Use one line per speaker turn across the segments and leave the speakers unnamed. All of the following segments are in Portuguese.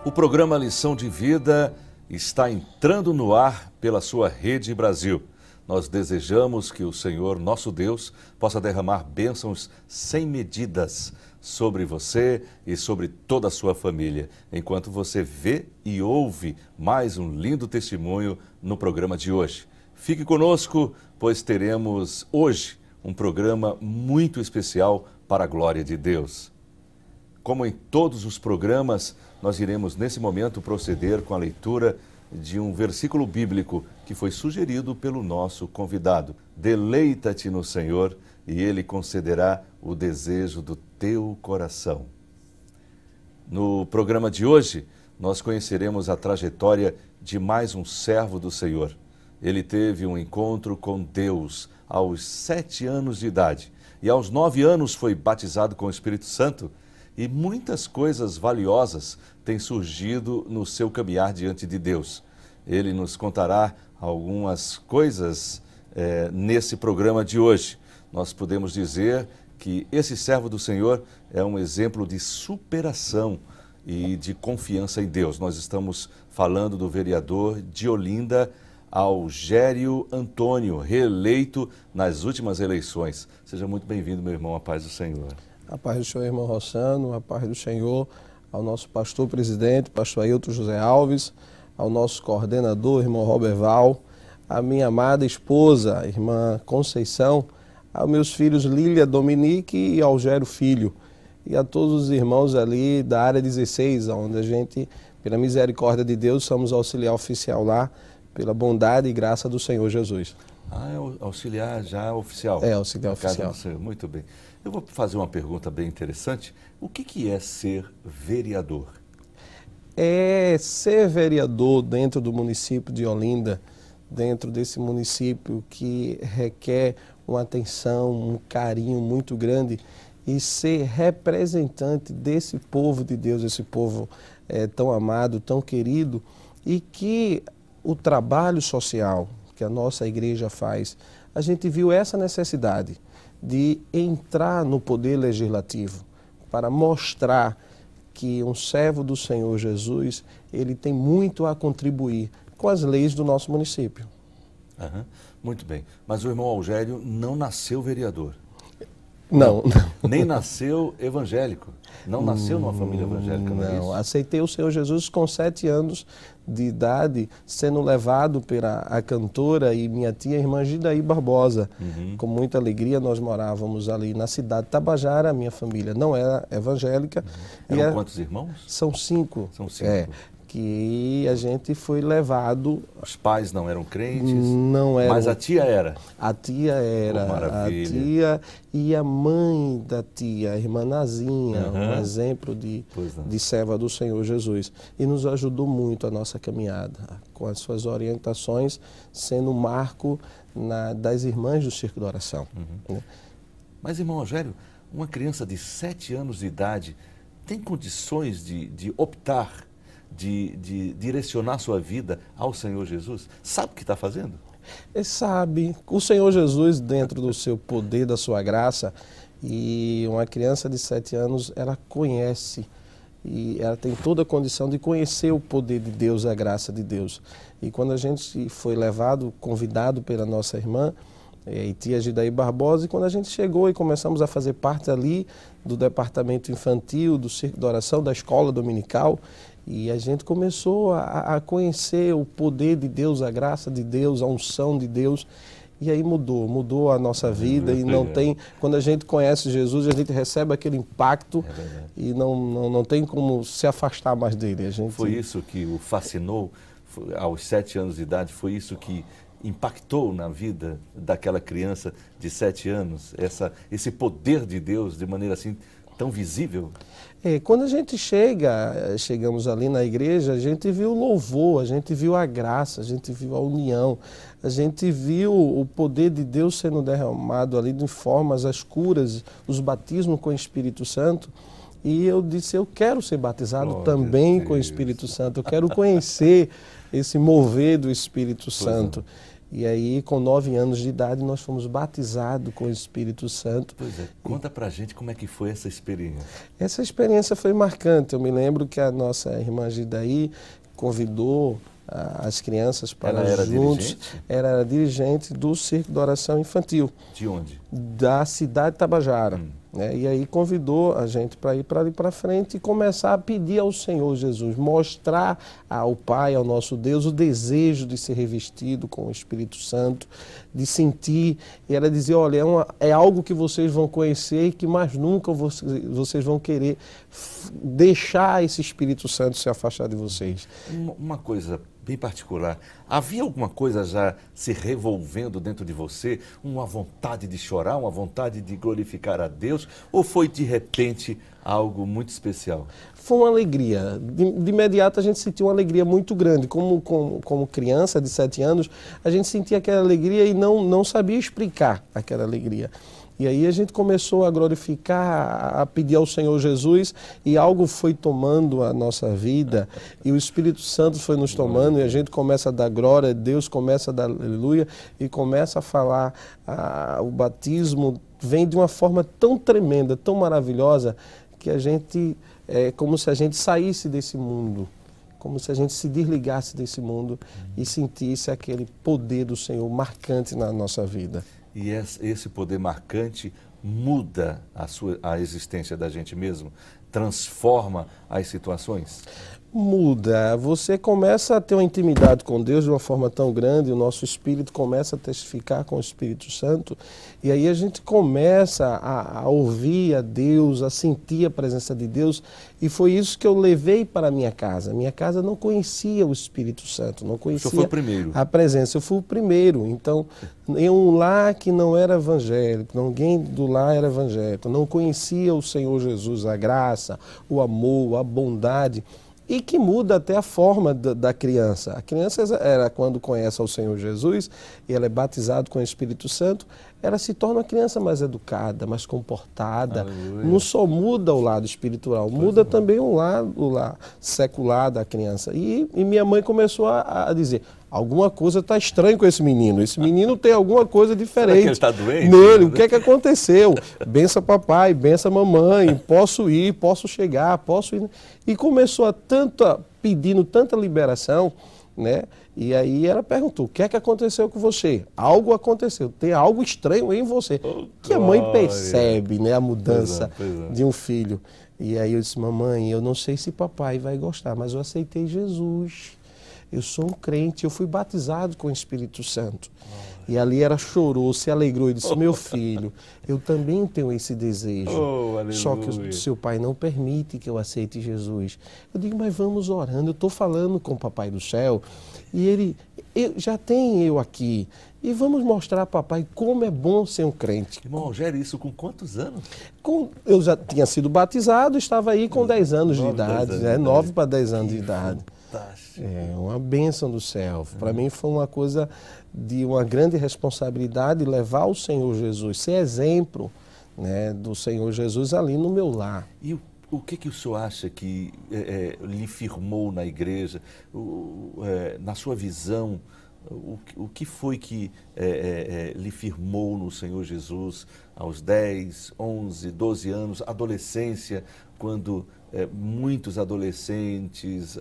O programa Lição de Vida está entrando no ar pela sua Rede Brasil. Nós desejamos que o Senhor, nosso Deus, possa derramar bênçãos sem medidas sobre você e sobre toda a sua família, enquanto você vê e ouve mais um lindo testemunho no programa de hoje. Fique conosco, pois teremos hoje um programa muito especial para a glória de Deus. Como em todos os programas, nós iremos nesse momento proceder com a leitura de um versículo bíblico que foi sugerido pelo nosso convidado. Deleita-te no Senhor e Ele concederá o desejo do teu coração. No programa de hoje, nós conheceremos a trajetória de mais um servo do Senhor. Ele teve um encontro com Deus aos 7 anos de idade e aos 9 anos foi batizado com o Espírito Santo. E muitas coisas valiosas têm surgido no seu caminhar diante de Deus. Ele nos contará algumas coisas nesse programa de hoje. Nós podemos dizer que esse servo do Senhor é um exemplo de superação e de confiança em Deus. Nós estamos falando do vereador de Olinda, Algério Antônio, reeleito nas últimas eleições. Seja muito bem-vindo, meu irmão, à paz do Senhor.
A paz do Senhor, irmão Rossano, a paz do Senhor, ao nosso pastor presidente, pastor Ailton José Alves, ao nosso coordenador, irmão Roberval, à minha amada esposa, irmã Conceição, aos meus filhos Lília, Dominique e Algério Filho, e a todos os irmãos ali da área 16, onde a gente, pela misericórdia de Deus, somos auxiliar oficial lá, pela bondade e graça do Senhor Jesus.
Ah, é o auxiliar já oficial?
É, auxiliar oficial.
Muito bem. Eu vou fazer uma pergunta bem interessante. O que é ser vereador?
Ser vereador dentro do município de Olinda, dentro desse município que requer uma atenção, um carinho muito grande, e ser representante desse povo de Deus, esse povo tão amado, tão querido, e que o trabalho social que a nossa igreja faz, a gente viu essa necessidade de entrar no poder legislativo para mostrar que um servo do Senhor Jesus, ele tem muito a contribuir com as leis do nosso município.
Muito bem. Mas o irmão Algério não nasceu vereador.
Não.
Nem nasceu evangélico. Não nasceu numa família evangélica, não é isso?
Aceitei o Senhor Jesus com 7 anos de idade, sendo levado pela a cantora e minha tia, irmã Gidaí Barbosa. Com muita alegria, nós morávamos ali na cidade de Tabajara, minha família não era evangélica.
Eram quantos irmãos?
São 5.
São 5.
Que a gente foi levado...
Os pais não eram crentes?
Não eram.
Mas a tia era?
A tia era.
Maravilha.
A tia e a mãe da tia, a irmã Nazinha, um exemplo de serva do Senhor Jesus. E nos ajudou muito a nossa caminhada, com as suas orientações, sendo um marco das irmãs do Circo da Oração.
Mas, irmão Algério, uma criança de 7 anos de idade tem condições de optar, de direcionar sua vida ao Senhor Jesus? Sabe o que está fazendo?
Ele sabe. O Senhor Jesus, dentro do seu poder, da sua graça, e uma criança de 7 anos, ela conhece, e ela tem toda a condição de conhecer o poder de Deus, a graça de Deus. E quando a gente foi levado, convidado pela nossa irmã, tia Gidaí Barbosa, e quando a gente chegou e começamos a fazer parte ali do departamento infantil, do Circo da Oração, da escola dominical, e a gente começou a conhecer o poder de Deus, a graça de Deus, a unção de Deus, e aí mudou a nossa vida. E não tem, quando a gente conhece Jesus, a gente recebe aquele impacto e não tem como se afastar mais dele.
Foi isso que o fascinou aos 7 anos de idade? Foi isso que impactou na vida daquela criança de 7 anos? Esse poder de Deus de maneira assim tão visível?
Quando a gente chegamos ali na igreja, a gente viu o louvor, a gente viu a graça, a gente viu a união, a gente viu o poder de Deus sendo derramado ali de formas, as curas, os batismos com o Espírito Santo. E eu disse, eu quero ser batizado também com o Espírito Santo, eu quero conhecer esse mover do Espírito Santo. E aí, com 9 anos de idade, nós fomos batizados com o Espírito Santo.
Pois é, conta pra gente como é que foi essa experiência.
Essa experiência foi marcante. Eu me lembro que a nossa irmã Gidaí convidou as crianças para
Ela era
juntos.
dirigente?
Era dirigente do Circo de Oração Infantil.
De onde?
Da cidade de Tabajara. Né? E aí convidou a gente para ir para ali para frente e começar a pedir ao Senhor Jesus, mostrar ao Pai, ao nosso Deus, o desejo de ser revestido com o Espírito Santo, de sentir. E ela dizia, olha, é algo que vocês vão conhecer e que mais nunca vocês vão querer deixar esse Espírito Santo se afastar de vocês.
Uma coisa bem particular, havia alguma coisa já se revolvendo dentro de você? Uma vontade de chorar, uma vontade de glorificar a Deus? Ou foi de repente algo muito especial?
Foi uma alegria. De imediato a gente sentiu uma alegria muito grande. Como criança de 7 anos, a gente sentia aquela alegria e não sabia explicar aquela alegria. E aí a gente começou a glorificar, a pedir ao Senhor Jesus, e algo foi tomando a nossa vida, e o Espírito Santo foi nos tomando, e a gente começa a dar glória a Deus, começa a dar aleluia, e começa a falar, o batismo vem de uma forma tão tremenda, tão maravilhosa, que a gente, é como se a gente saísse desse mundo, como se a gente se desligasse desse mundo e sentisse aquele poder do Senhor marcante na nossa vida.
E esse poder marcante muda a existência da gente mesmo? Transforma as situações?
Muda. Você começa a ter uma intimidade com Deus de uma forma tão grande, o nosso espírito começa a testificar com o Espírito Santo, e aí a gente começa a ouvir a Deus, a sentir a presença de Deus, e foi isso que eu levei para a minha casa. Minha casa não conhecia o Espírito Santo, não conhecia
foi o primeiro.
A presença. Eu fui o primeiro. Então, em um lar que não era evangélico, ninguém do lar era evangélico, não conhecia o Senhor Jesus, a graça, o amor, a bondade, e que muda até a forma da criança. A criança, quando conhece ao Senhor Jesus, e ela é batizada com o Espírito Santo, ela se torna uma criança mais educada, mais comportada. Aleluia. Não só muda o lado espiritual, muda também o lado secular da criança. E minha mãe começou a dizer, alguma coisa está estranha com esse menino tem alguma coisa diferente.
Será que ele está doente?
Nele, o que é que aconteceu? Bença papai, bença mamãe, posso ir, posso chegar, posso ir. E começou pedindo tanta liberação, né? E aí ela perguntou, o que é que aconteceu com você? Algo aconteceu, tem algo estranho em você. Que a mãe percebe, né, a mudança de um filho. E aí eu disse, mamãe, eu não sei se papai vai gostar, mas eu aceitei Jesus. Eu sou um crente, eu fui batizado com o Espírito Santo. E ali ela chorou, se alegrou e disse, meu filho, eu também tenho esse desejo. Só que o seu pai não permite que eu aceite Jesus. Eu digo, mas vamos orando, eu estou falando com o Papai do Céu. E ele, já tem eu aqui. E vamos mostrar a papai como é bom ser um crente.
Irmão Rogério, isso com quantos anos?
Eu já tinha sido batizado, estava aí com 10 anos de idade, 9 para 10 anos de idade. É uma bênção do céu. Para mim foi uma coisa de uma grande responsabilidade levar o Senhor Jesus, ser exemplo, né, do Senhor Jesus ali no meu lar.
E o que o senhor acha que lhe firmou na igreja, na sua visão? O que foi que lhe firmou no Senhor Jesus aos 10, 11, 12 anos, adolescência, quando muitos adolescentes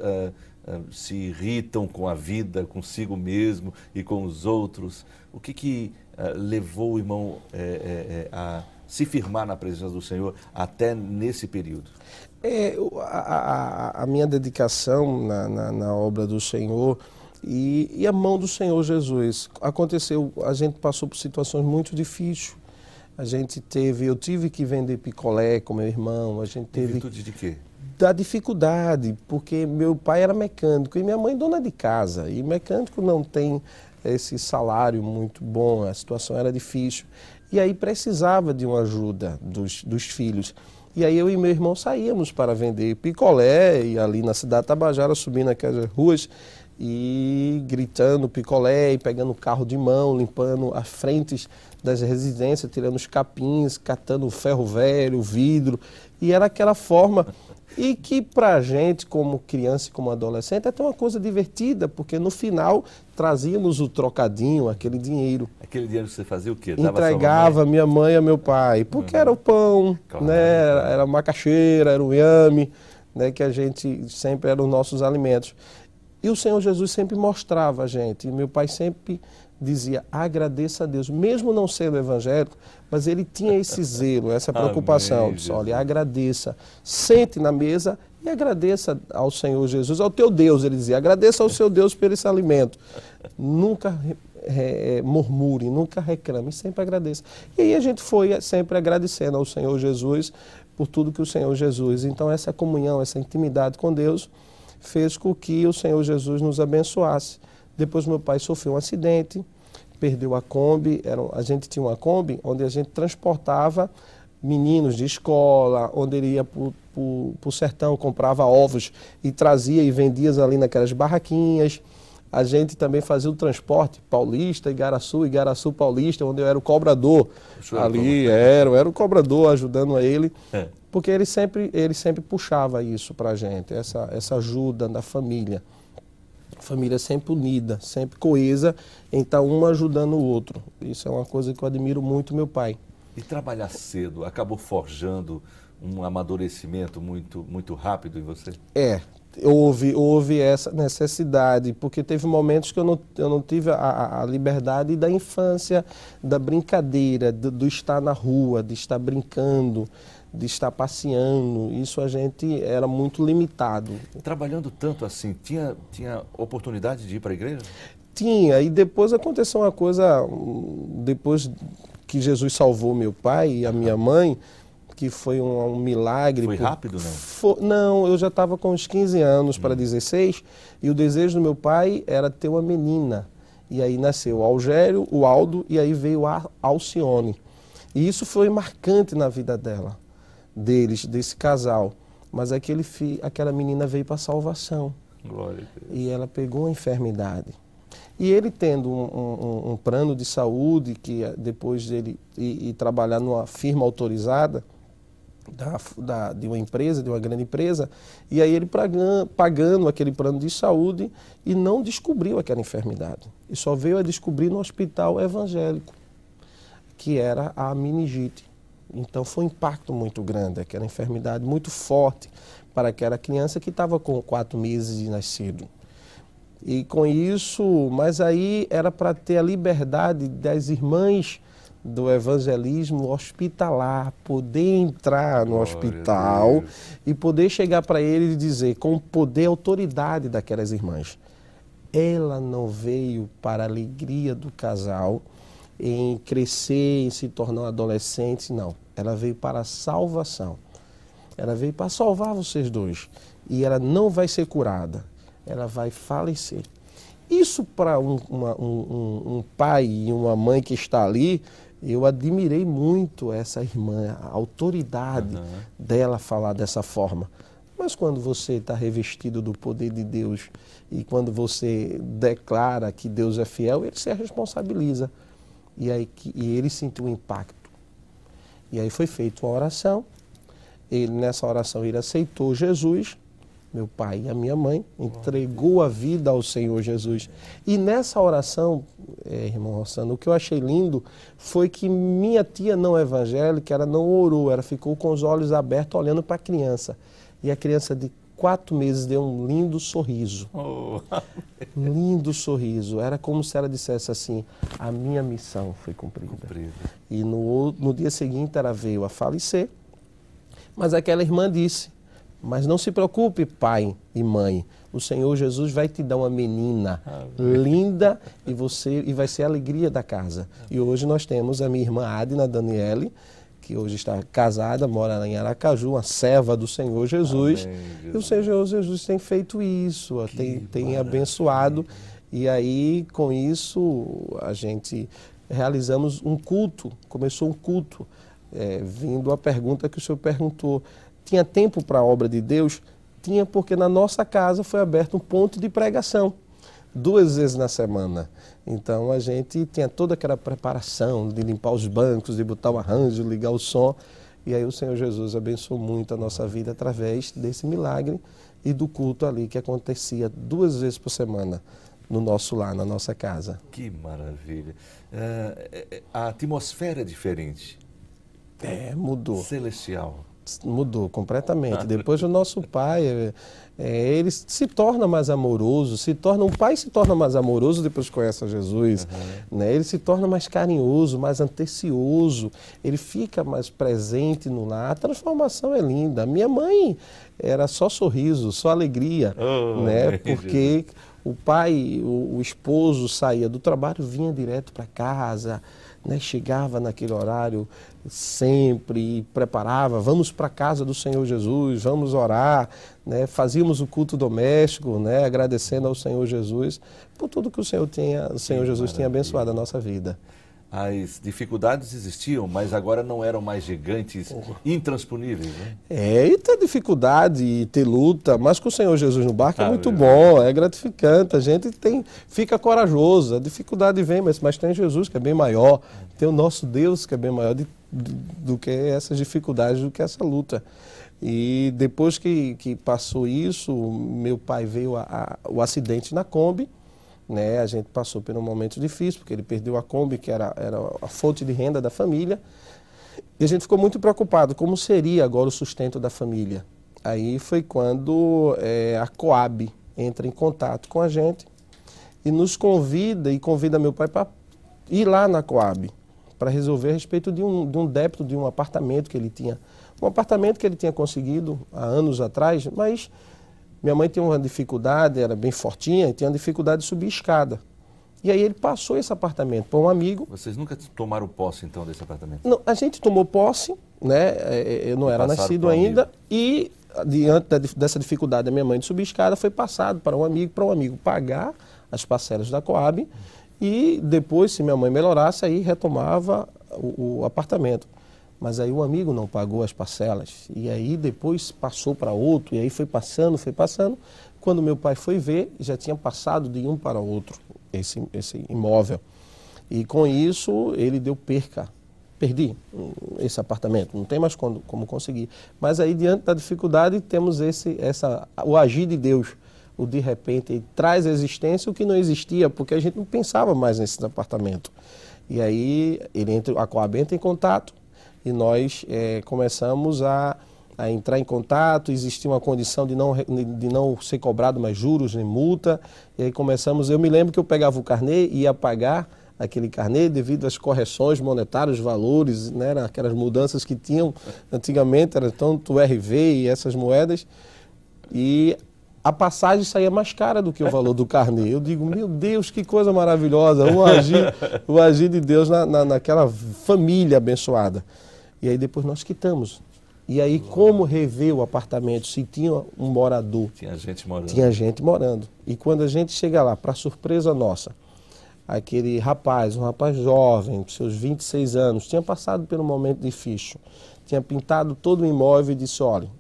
se irritam com a vida, consigo mesmo e com os outros? O que levou o irmão a se firmar na presença do Senhor até nesse período?
A minha dedicação na obra do Senhor e a mão do Senhor Jesus. Aconteceu, a gente passou por situações muito difíceis. Eu tive que vender picolé com meu irmão. A gente teve.
Em virtude de quê?
Da dificuldade, porque meu pai era mecânico e minha mãe dona de casa. E mecânico não tem esse salário muito bom, a situação era difícil. E aí precisava de uma ajuda dos filhos. E aí eu e meu irmão saíamos para vender picolé, e ali na cidade de Tabajara, subindo aquelas ruas, e gritando picolé, e pegando o carro de mão, limpando as frentes das residências, tirando os capins, catando o ferro velho, o vidro. E era aquela forma E que para a gente, como criança e como adolescente, é até uma coisa divertida, porque no final trazíamos o trocadinho, aquele dinheiro.
Aquele dinheiro que você fazia o quê?
Entregava minha mãe a meu pai, porque era o pão,
Claro.
né? Era a macaxeira, era o inhame, né? Que a gente sempre eram os nossos alimentos. E o Senhor Jesus sempre mostrava a gente, e meu pai sempre dizia, agradeça a Deus, mesmo não sendo evangélico, mas ele tinha esse zelo, essa preocupação.
Amém,
Disse, olha, agradeça, sente na mesa e agradeça ao Senhor Jesus, ao teu Deus, ele dizia, agradeça ao seu Deus por esse alimento. Nunca murmure, nunca reclame, sempre agradeça. E aí a gente foi sempre agradecendo ao Senhor Jesus por tudo que o Senhor Jesus, então essa comunhão, essa intimidade com Deus, fez com que o Senhor Jesus nos abençoasse. Depois meu pai sofreu um acidente, perdeu a Kombi, a gente tinha uma Kombi onde a gente transportava meninos de escola, onde ele ia para o sertão, comprava ovos e trazia e vendia ali naquelas barraquinhas. A gente também fazia o transporte Paulista, Igaraçu Paulista, onde eu era o cobrador. Ali era o cobrador ajudando a ele. Porque ele sempre puxava isso para a gente, essa ajuda da família. Família sempre unida, sempre coesa, em estar um ajudando o outro. Isso é uma coisa que eu admiro muito meu pai.
E trabalhar cedo acabou forjando um amadurecimento muito rápido em você?
Houve essa necessidade, porque teve momentos que eu não tive a liberdade da infância, da brincadeira, do estar na rua, de estar brincando, de estar passeando. Isso a gente era muito limitado.
Trabalhando tanto assim, tinha oportunidade de ir para a igreja?
Tinha, e depois aconteceu uma coisa, depois que Jesus salvou meu pai e a minha mãe, que foi um milagre.
Foi rápido, não?
Não, eu já estava com uns 15 anos para 16, e o desejo do meu pai era ter uma menina. E aí nasceu o Algério, o Aldo, e aí veio a Alcione. E isso foi marcante na vida desse casal. Mas aquela menina veio para a salvação.
Glória a Deus.
E ela pegou a enfermidade. E ele tendo um plano de saúde, que depois dele ir trabalhar numa firma autorizada, de uma empresa, de uma grande empresa, e aí ele pagando aquele plano de saúde e não descobriu aquela enfermidade. E só veio a descobrir no hospital evangélico, que era a meningite. Então foi um impacto muito grande, aquela enfermidade muito forte para aquela criança que estava com 4 meses de nascido. E com isso, mas aí era para ter a liberdade das irmãs do evangelismo hospitalar, poder entrar no hospital e poder chegar para ele e dizer, com o poder e autoridade daquelas irmãs, ela não veio para a alegria do casal, em crescer, em se tornar adolescente, não. Ela veio para a salvação. Ela veio para salvar vocês dois. E ela não vai ser curada, ela vai falecer. Isso para um pai e uma mãe que está ali, eu admirei muito essa irmã, a autoridade dela falar dessa forma. Mas quando você está revestido do poder de Deus e quando você declara que Deus é fiel, ele se responsabiliza. E ele sentiu um impacto. E aí foi feita uma oração. Nessa oração ele aceitou Jesus, meu pai e a minha mãe, entregou a vida ao Senhor Jesus. E nessa oração, irmão Rossano, o que eu achei lindo foi que minha tia não evangélica, ela não orou, ela ficou com os olhos abertos olhando para a criança. E a criança de 4 meses deu um lindo sorriso. Lindo sorriso. Era como se ela dissesse assim, a minha missão foi cumprida. E no dia seguinte ela veio a falecer, mas aquela irmã disse, mas não se preocupe, pai e mãe, o Senhor Jesus vai te dar uma menina linda e vai ser a alegria da casa. E hoje nós temos a minha irmã Adna Daniele, que hoje está casada, mora em Aracaju, uma serva do Senhor Jesus. Amém, Jesus. E o Senhor Jesus tem feito isso, tem abençoado. E aí, com isso, a gente realizamos um culto, começou um culto, vindo a pergunta que o senhor perguntou. Tinha tempo para a obra de Deus? Tinha, porque na nossa casa foi aberto um ponto de pregação, 2 vezes na semana. Então a gente tinha toda aquela preparação de limpar os bancos, de botar o arranjo, ligar o som. E aí o Senhor Jesus abençoou muito a nossa vida através desse milagre e do culto ali que acontecia 2 vezes por semana no nosso lar, na nossa casa.
Que maravilha. A atmosfera é diferente.
Mudou.
Celestial.
Mudou completamente. Depois o nosso pai, ele se torna mais amoroso, um pai se torna mais amoroso depois que conhece a Jesus, né? Ele se torna mais carinhoso, mais atencioso, ele fica mais presente no lar. A transformação é linda. Minha mãe era só sorriso, só alegria, né? Porque o pai, o esposo saía do trabalho, vinha direto para casa, né? Chegava naquele horário sempre e preparava, vamos para a casa do Senhor Jesus, vamos orar, né? Fazíamos o culto doméstico, né? Agradecendo ao Senhor Jesus por tudo que o Senhor Jesus tinha abençoado a nossa vida.
As dificuldades existiam, mas agora não eram mais gigantes, intransponíveis, né?
E ter dificuldade e ter luta, mas com o Senhor Jesus no barco é muito bom, é gratificante, a gente fica corajoso, a dificuldade vem, mas tem Jesus que é bem maior, tem o nosso Deus que é bem maior do que essas dificuldades, do que essa luta. E depois que passou isso, meu pai veio o acidente na Kombi, né? A gente passou por um momento difícil, porque ele perdeu a Kombi, que era a fonte de renda da família, e a gente ficou muito preocupado, como seria agora o sustento da família. Aí foi quando a Coab entra em contato com a gente e nos convida meu pai para ir lá na Coab, para resolver a respeito de um débito de um apartamento que ele tinha. Um apartamento que ele tinha conseguido há anos atrás, mas minha mãe tinha uma dificuldade, era bem fortinha, e tinha uma dificuldade de subir escada. E aí ele passou esse apartamento para um amigo.
Vocês nunca tomaram posse, então, desse apartamento?
Não, a gente tomou posse, né? Eu não era nascido ainda, e diante dessa dificuldade da minha mãe de subir escada, foi passado para um amigo pagar as parcelas da Coab, e depois, se minha mãe melhorasse, aí retomava o apartamento. Mas aí o amigo não pagou as parcelas, e aí depois passou para outro, e aí foi passando. Quando meu pai foi ver, já tinha passado de um para outro esse imóvel. E com isso ele deu perca. Perdi esse apartamento, não tem mais como conseguir. Mas aí diante da dificuldade temos o agir de Deus. O de repente ele traz à existência o que não existia, porque a gente não pensava mais nesse apartamento. E aí a Coab entra em contato, e nós começamos a entrar em contato, existia uma condição de não ser cobrado mais juros nem multa, e aí eu me lembro que eu pegava o carnê e ia pagar aquele carnê devido às correções monetárias, os valores, né, aquelas mudanças que tinham antigamente, era tanto o RV e essas moedas, e a passagem saía mais cara do que o valor do carnê. Eu digo, meu Deus, que coisa maravilhosa, o agir de Deus naquela família abençoada. E aí depois nós quitamos. E aí como rever o apartamento, se tinha um morador?
Tinha gente morando.
Tinha gente morando. E quando a gente chega lá, para surpresa nossa, aquele rapaz, um rapaz jovem, seus 26 anos, tinha passado por um momento difícil, tinha pintado todo o imóvel e disse, olha,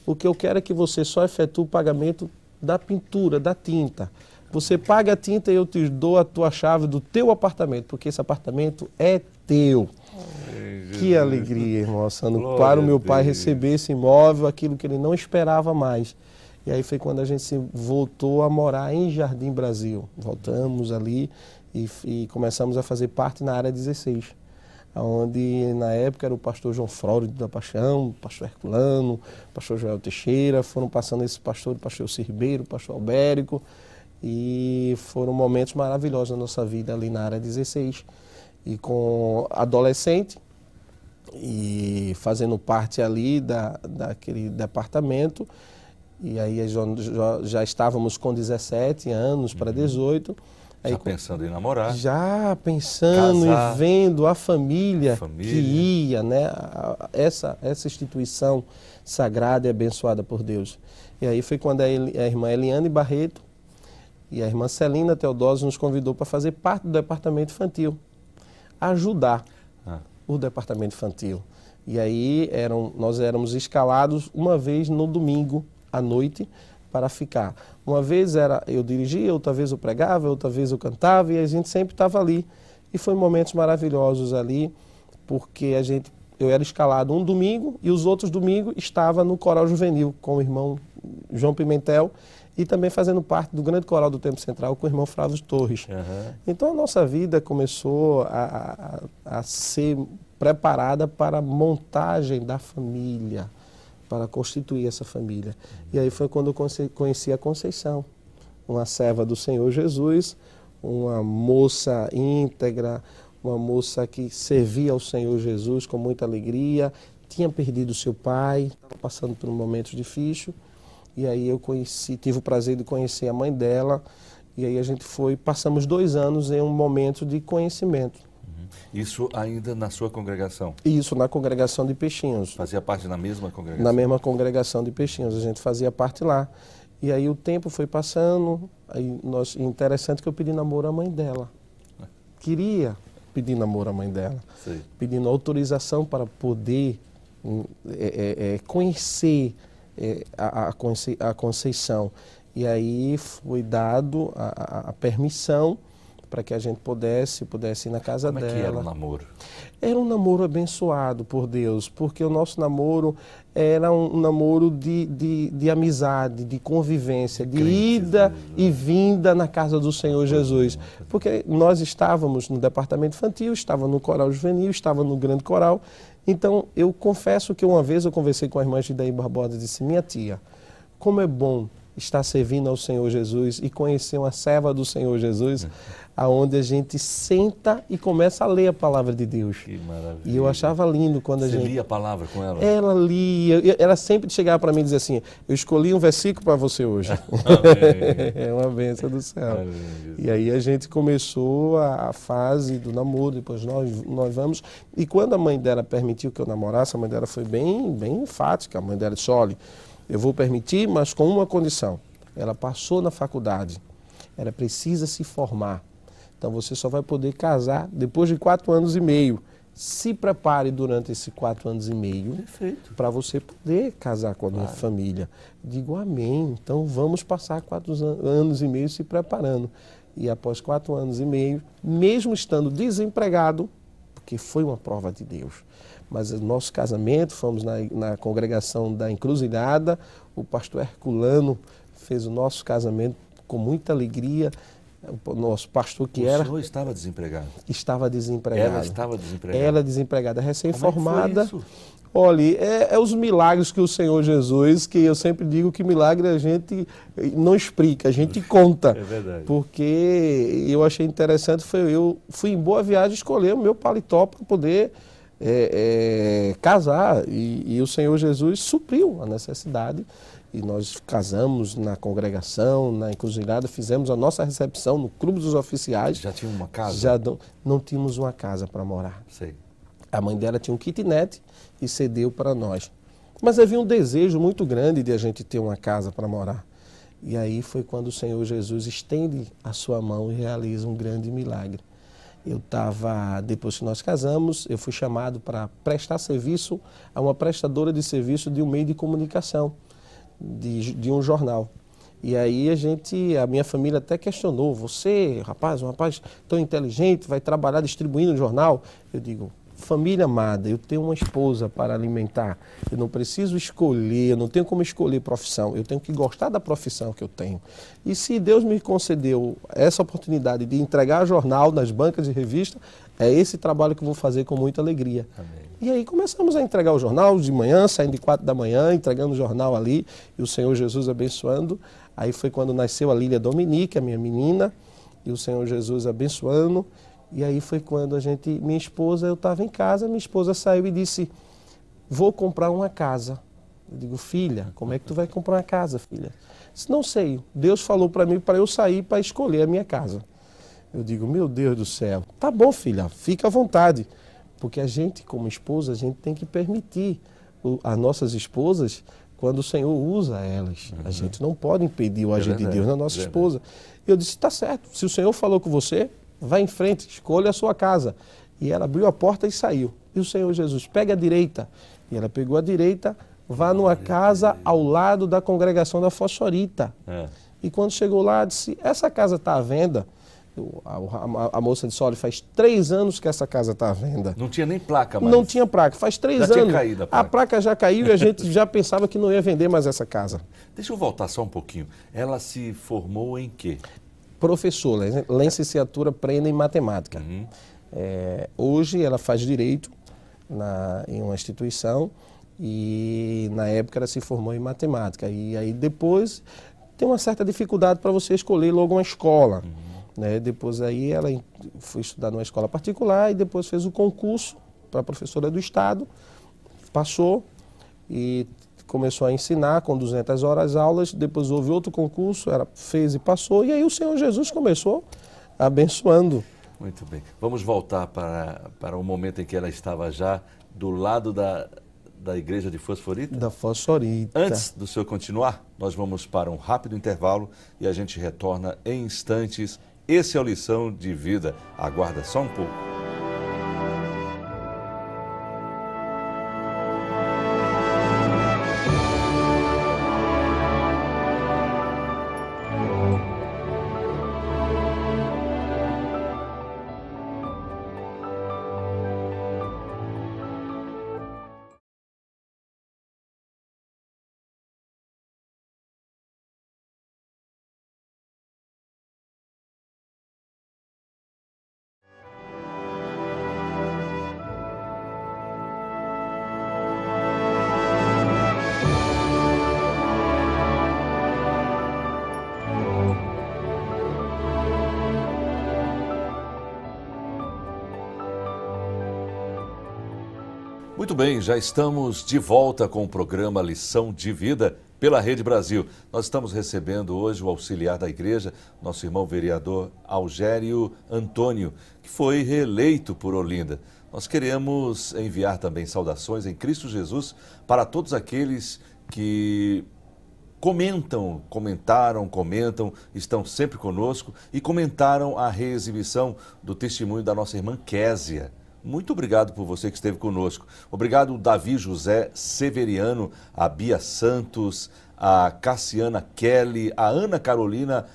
o que eu quero é que você só efetue o pagamento da pintura, da tinta. Você paga a tinta e eu te dou a tua chave do teu apartamento, porque esse apartamento é teu. Que alegria, irmão Sandro, para o meu pai receber esse imóvel, aquilo que ele não esperava mais. E aí foi quando a gente se voltou a morar em Jardim Brasil. Voltamos ali e começamos a fazer parte na área 16, onde na época era o pastor João Fraude da Paixão, o pastor Herculano, o pastor Joel Teixeira, foram passando esses pastores, o pastor Elci Ribeiro, o pastor Albérico, e foram momentos maravilhosos na nossa vida ali na área 16. E com adolescente, e fazendo parte ali daquele departamento, e aí já estávamos com 17 anos para 18. Aí,
já pensando em namorar.
Já pensando
casar,
e vendo a família que ia, né? Essa instituição sagrada e abençoada por Deus. E aí foi quando a irmã Eliane Barreto e a irmã Celina Teodósio nos convidou para fazer parte do departamento infantil, ajudar o departamento infantil. E aí nós éramos escalados uma vez no domingo à noite para ficar. Uma vez eu dirigia, outra vez eu pregava, outra vez eu cantava, e a gente sempre estava ali. E foi momentos maravilhosos ali, porque a gente eu era escalado um domingo e os outros domingos estava no coral juvenil com o irmão João Pimentel e também fazendo parte do grande coral do Tempo Central com o irmão Flávio Torres. Então a nossa vida começou a ser preparada para a montagem da família, para constituir essa família. E aí foi quando eu conheci a Conceição, uma serva do Senhor Jesus, uma moça íntegra, uma moça que servia ao Senhor Jesus com muita alegria, tinha perdido seu pai, estava passando por um momento difícil, e aí eu tive o prazer de conhecer a mãe dela, e aí a gente passamos 2 anos em um momento de conhecimento.
Isso ainda na sua congregação? Isso, na congregação de Peixinhos. Fazia parte da mesma congregação?
Na mesma congregação de Peixinhos, a gente fazia parte lá. E aí o tempo foi passando, interessante que eu pedi namoro à mãe dela. Queria pedir namoro à mãe dela,
Sim.
Pedindo autorização para poder conhecer a Conceição. E aí foi dado a permissão para que a gente pudesse ir na casa dela.
Como é que era o namoro?
Era um namoro abençoado por Deus, porque o nosso namoro era um namoro de amizade, de convivência, de ida e vinda na casa do Senhor Jesus. Porque nós estávamos no departamento infantil, estava no coral juvenil, estava no grande coral. Então, eu confesso que uma vez eu conversei com a irmã Gidaí Barbosa e disse: minha tia, como é bom estar servindo ao Senhor Jesus e conhecer uma serva do Senhor Jesus, aonde a gente senta e começa a ler a palavra de Deus.
Que maravilha.
E eu achava lindo quando
Você lia a palavra com ela?
Ela lia, ela sempre chegava para mim e dizia assim: eu escolhi um versículo para você hoje. É uma bênção do céu. E aí a gente começou a fase do namoro, depois nós vamos. E quando a mãe dela permitiu que eu namorasse, a mãe dela foi bem enfática. A mãe dela disse: olha, eu vou permitir, mas com uma condição. Ela passou na faculdade, ela precisa se formar. Então você só vai poder casar depois de 4 anos e meio. Se prepare durante esses 4 anos e meio para você poder casar com a minha família. Digo amém. Então vamos passar 4 anos e meio se preparando. E após 4 anos e meio, mesmo estando desempregado, porque foi uma prova de Deus, mas o nosso casamento, fomos na congregação da Encruzilhada, o pastor Herculano fez o nosso casamento com muita alegria. O nosso pastor que era...
O senhor estava desempregado?
Estava desempregado.
Ela estava desempregada?
Ela desempregada, recém-formada.
Como é que foi isso?
Olha, é os milagres que o Senhor Jesus, que eu sempre digo que milagre a gente não explica, a gente conta.
É verdade.
Porque eu achei interessante, eu fui em Boa Viagem escolher o meu paletó para poder casar. E o Senhor Jesus supriu a necessidade. E nós casamos na congregação, na Encruzilhada, fizemos a nossa recepção no Clube dos Oficiais.
Já tinha uma casa?
Já não tínhamos uma casa para morar.
Sei.
A mãe dela tinha um kitnet e cedeu para nós. Mas havia um desejo muito grande de a gente ter uma casa para morar. E aí foi quando o Senhor Jesus estende a sua mão e realiza um grande milagre. Depois que nós casamos, eu fui chamado para prestar serviço a uma prestadora de serviço de um meio de comunicação, de um jornal. E aí a minha família até questionou: você, rapaz, um rapaz tão inteligente, vai trabalhar distribuindo jornal? Eu digo: família amada, eu tenho uma esposa para alimentar, eu não preciso escolher, eu não tenho como escolher profissão, eu tenho que gostar da profissão que eu tenho. E se Deus me concedeu essa oportunidade de entregar jornal nas bancas de revista, é esse trabalho que eu vou fazer com muita alegria.
Amém.
E aí começamos a entregar o jornal de manhã, saindo de 4 da manhã, entregando o jornal ali, e o Senhor Jesus abençoando. Aí foi quando nasceu a Lília Dominique, a minha menina, e o Senhor Jesus abençoando. E aí foi quando minha esposa, eu estava em casa, minha esposa saiu e disse: vou comprar uma casa. Eu digo: filha, como é que tu vai comprar uma casa, filha? Disse: não sei, Deus falou para mim para eu sair para escolher a minha casa. Eu digo: meu Deus do céu, tá bom, filha, fica à vontade. Porque a gente, como esposa, a gente tem que permitir as nossas esposas quando o Senhor usa elas. A gente não pode impedir o agir de Deus na nossa esposa. Eu disse: tá certo, se o Senhor falou com você, vá em frente, escolha a sua casa. E ela abriu a porta e saiu. E o Senhor Jesus: pega a direita. E ela pegou a direita, vá numa casa ao lado da congregação da Fosforita. E quando chegou lá, disse: essa casa está à venda? A moça disse, olha, faz 3 anos que essa casa está à venda.
Não tinha nem placa mais.
Não tinha placa, faz 3 anos.
Já tinha caído a placa.
A placa já caiu e a gente já pensava que não ia vender mais essa casa.
Deixa eu voltar só um pouquinho. Ela se formou em quê?
Professora, licenciatura plena em matemática. Hoje ela faz direito em uma instituição e na época ela se formou em matemática. E aí depois tem uma certa dificuldade para você escolher logo uma escola. Né? Depois aí ela foi estudar numa escola particular e depois fez o concurso para professora do estado, passou e começou a ensinar com 200 horas aulas, depois houve outro concurso, ela fez e passou, e aí o Senhor Jesus começou abençoando.
Muito bem. Vamos voltar para o momento em que ela estava já do lado da igreja de Fosforita?
Da Fosforita.
Antes do senhor continuar, nós vamos para um rápido intervalo e a gente retorna em instantes. Esse é o Lição de Vida. Aguarda só um pouco. Muito bem, já estamos de volta com o programa Lição de Vida pela Rede Brasil. Nós estamos recebendo hoje o auxiliar da igreja, nosso irmão vereador Algério Antônio, que foi reeleito por Olinda. Nós queremos enviar também saudações em Cristo Jesus para todos aqueles que comentam, estão sempre conosco e comentaram a reexibição do testemunho da nossa irmã Késia. Muito obrigado por você que esteve conosco. Obrigado, Davi José Severiano, a Bia Santos, a Cassiana Kelly, a Ana Carolina,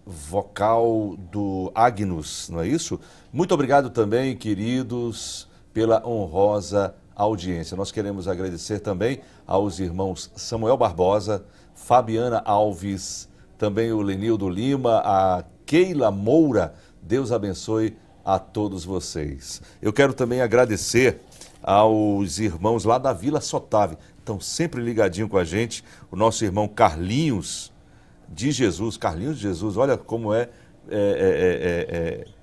vocal do Agnus, não é isso? Muito obrigado também, queridos, pela honrosa audiência. Nós queremos agradecer também aos irmãos Samuel Barbosa, Fabiana Alves, também o Lenildo Lima, a Keila Moura. Deus abençoe a todos vocês. Eu quero também agradecer aos irmãos lá da Vila Sotave, estão sempre ligadinho com a gente, o nosso irmão Carlinhos de Jesus, olha como é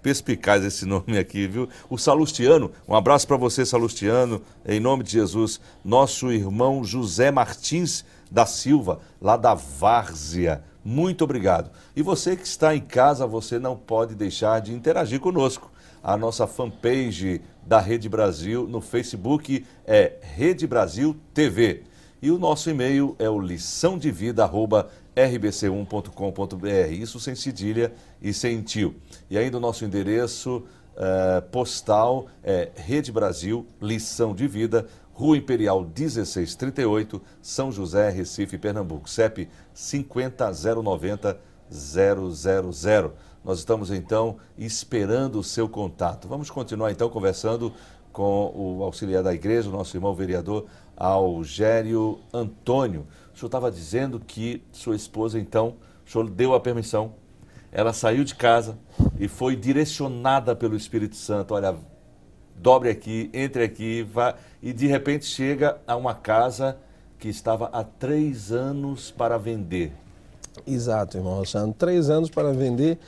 perspicaz esse nome aqui, viu? O Salustiano, um abraço para você, Salustiano, em nome de Jesus. Nosso irmão José Martins da Silva, lá da Várzea, muito obrigado. E você que está em casa, você não pode deixar de interagir conosco. A nossa fanpage da Rede Brasil no Facebook é Rede Brasil TV. E o nosso e-mail é o liçãodevida@rbc1.com.br, isso sem cedilha e sem tio. E ainda o nosso endereço postal é Rede Brasil, Lição de Vida, Rua Imperial 1638, São José, Recife, Pernambuco, CEP 50090000. Nós estamos então esperando o seu contato. Vamos continuar então conversando com o auxiliar da igreja, o nosso irmão vereador Algério Antônio. O senhor estava dizendo que sua esposa então, o senhor deu a permissão, ela saiu de casa e foi direcionada pelo Espírito Santo. Olha, dobre aqui, entre aqui, vá, e de repente chega a uma casa que estava há 3 anos para vender.
Exato, irmão Rossano, 3 anos para vender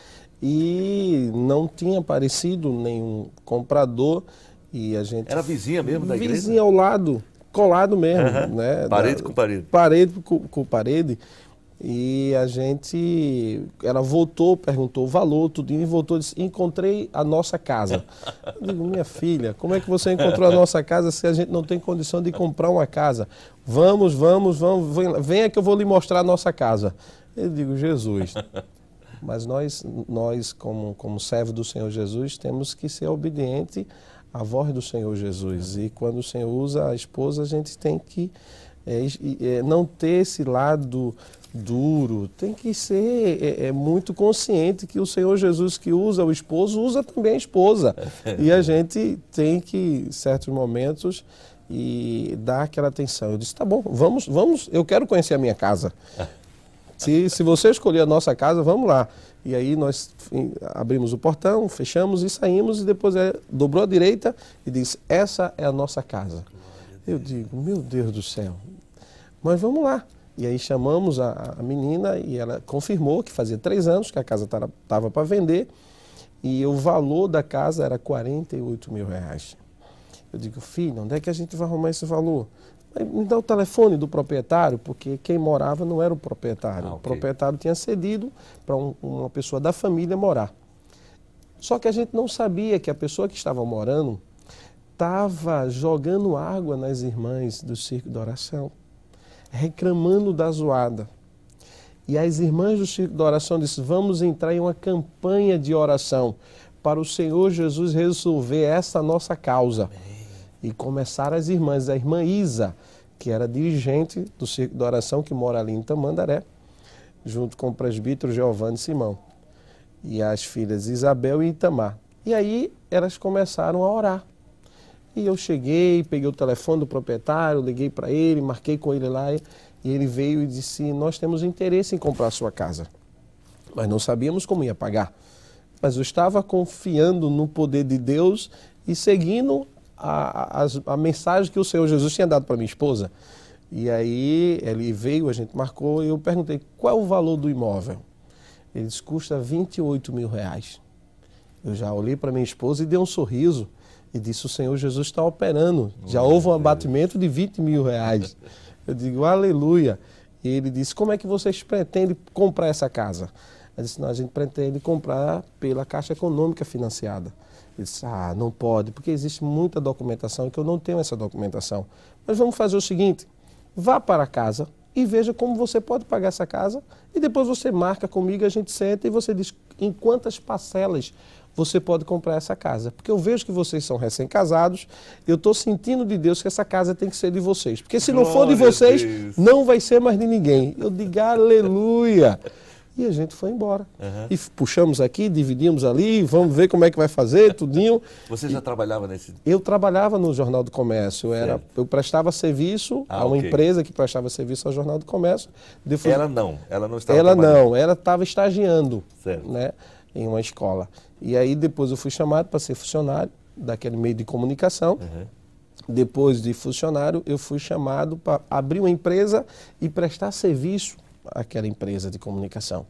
e não tinha aparecido nenhum comprador e a gente...
Era vizinha mesmo da igreja?
Vizinha ao lado, colado mesmo, né?
Parede com parede.
Parede com parede. E a gente, ela voltou, perguntou o valor, tudinho, e voltou e disse, encontrei a nossa casa. Eu digo, minha filha, como é que você encontrou a nossa casa se a gente não tem condição de comprar uma casa? Vamos, venha que eu vou lhe mostrar a nossa casa. Eu digo, Jesus, mas nós como servo do Senhor Jesus, temos que ser obediente à voz do Senhor Jesus. E quando o Senhor usa a esposa, a gente tem que não ter esse lado duro, tem que ser muito consciente que o Senhor Jesus que usa o esposo, usa também a esposa. E a gente tem que, em certos momentos, dar aquela atenção. Eu disse, tá bom, vamos, eu quero conhecer a minha casa. Se você escolher a nossa casa, vamos lá. E aí nós abrimos o portão, fechamos e saímos, e depois dobrou à direita e disse, essa é a nossa casa. Eu digo, meu Deus do céu, mas vamos lá. E aí chamamos a menina e ela confirmou que fazia 3 anos que a casa estava para vender e o valor da casa era R$48 mil. Eu digo, filho, onde é que a gente vai arrumar esse valor? Me dá o telefone do proprietário, porque quem morava não era o proprietário. O proprietário tinha cedido para uma pessoa da família morar. Só que a gente não sabia que a pessoa que estava morando estava jogando água nas irmãs do Circo da Oração, reclamando da zoada. E as irmãs do Circo da Oração disseram, vamos entrar em uma campanha de oração para o Senhor Jesus resolver essa nossa causa. E começaram as irmãs, a irmã Isa, que era dirigente do Circo da Oração, que mora ali em Tamandaré, junto com o presbítero Giovanni Simão, e as filhas Isabel e Itamar. E aí elas começaram a orar. E eu cheguei, peguei o telefone do proprietário, liguei para ele, marquei com ele lá, e ele veio e disse, nós temos interesse em comprar a sua casa. Mas não sabíamos como ia pagar. Mas eu estava confiando no poder de Deus e seguindo a mensagem que o Senhor Jesus tinha dado para minha esposa. E aí ele veio, a gente marcou, e eu perguntei, qual é o valor do imóvel? Ele disse, custa R$28 mil. Eu já olhei para minha esposa e dei um sorriso e disse, o Senhor Jesus está operando. Já houve um abatimento de R$20 mil. Eu digo, aleluia. E ele disse, como é que vocês pretendem comprar essa casa? Eu disse, não, a gente pretende comprar pela Caixa Econômica Financiada. Ele disse, não pode, porque existe muita documentação e que eu não tenho essa documentação. Mas vamos fazer o seguinte, vá para casa e veja como você pode pagar essa casa e depois você marca comigo, a gente senta e você diz em quantas parcelas você pode comprar essa casa. Porque eu vejo que vocês são recém-casados, eu estou sentindo de Deus que essa casa tem que ser de vocês. Porque se não for de vocês, não vai ser mais de ninguém. Eu digo, aleluia! E a gente foi embora. E puxamos aqui, dividimos ali, vamos ver como é que vai fazer, tudinho.
Você já trabalhava nesse...
Eu trabalhava no Jornal do Comércio. Eu prestava serviço a uma empresa que prestava serviço ao Jornal do Comércio.
Ela não estava trabalhando?
Ela estava estagiando, né, em uma escola. E aí depois eu fui chamado para ser funcionário daquele meio de comunicação. Depois de funcionário, eu fui chamado para abrir uma empresa e prestar serviço àquela empresa de comunicação.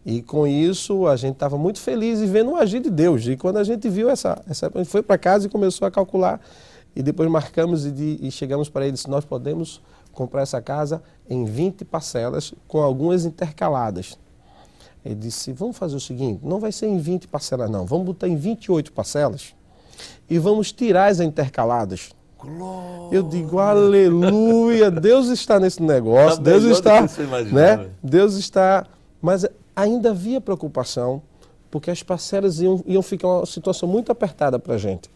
E com isso a gente estava muito feliz e vendo o agir de Deus. E quando a gente viu a gente foi para casa e começou a calcular. E depois marcamos e chegamos para ele e disse, nós podemos comprar essa casa em 20 parcelas com algumas intercaladas. Ele disse, vamos fazer o seguinte, não vai ser em 20 parcelas não, vamos botar em 28 parcelas e vamos tirar as intercaladas. Glória. Eu digo, aleluia, Deus está nesse negócio, Deus está, né? Deus está, mas ainda havia preocupação, porque as parcelas iam ficar uma situação muito apertada para a gente.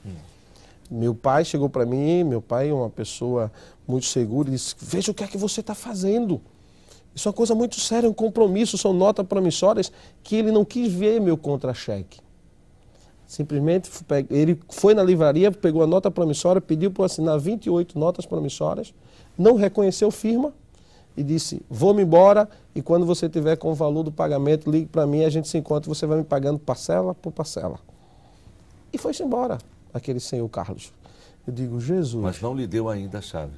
Meu pai chegou para mim, meu pai é uma pessoa muito segura, e disse, veja o que é que você está fazendo. Isso é uma coisa muito séria, um compromisso, são notas promissórias que ele não quis ver meu contra-cheque. Simplesmente ele foi na livraria, pegou a nota promissória, pediu para assinar 28 notas promissórias, não reconheceu firma e disse, vou-me embora e quando você tiver com o valor do pagamento, ligue para mim, a gente se encontra, você vai me pagando parcela por parcela. E foi-se embora, aquele senhor Carlos. Eu digo, Jesus...
Mas não lhe deu ainda a chave.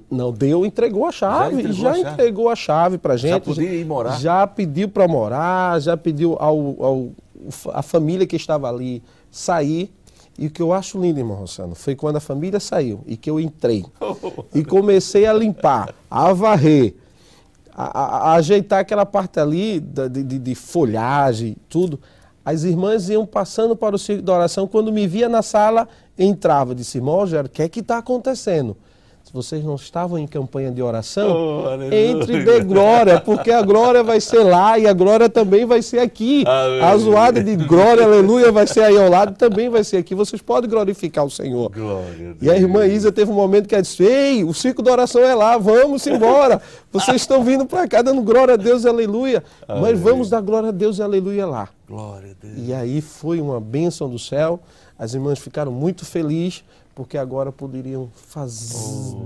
Não deu, entregou a chave. Já entregou a chave para a gente.
Já podia ir morar?
Já pediu para morar, já pediu a família que estava ali sair. E o que eu acho lindo, irmão Rossano, foi quando a família saiu e que eu entrei. E comecei a limpar, a varrer, a ajeitar aquela parte ali de folhagem, tudo. As irmãs iam passando para o Circo da Oração. Quando me via na sala, entrava. Disse, irmão Rogério, o que é que está acontecendo? Se vocês não estavam em campanha de oração, entre de glória, porque a glória vai ser lá e a glória também vai ser aqui. A zoada de glória, aleluia, vai ser aí ao lado, também vai ser aqui. Vocês podem glorificar o Senhor. E a irmã Isa teve um momento que ela disse, ei, o ciclo da oração é lá, vamos embora. Vocês estão vindo para cá dando glória a Deus e aleluia. Mas vamos dar glória a Deus e aleluia lá.
Glória a Deus.
E aí foi uma bênção do céu. As irmãs ficaram muito felizes, porque agora poderiam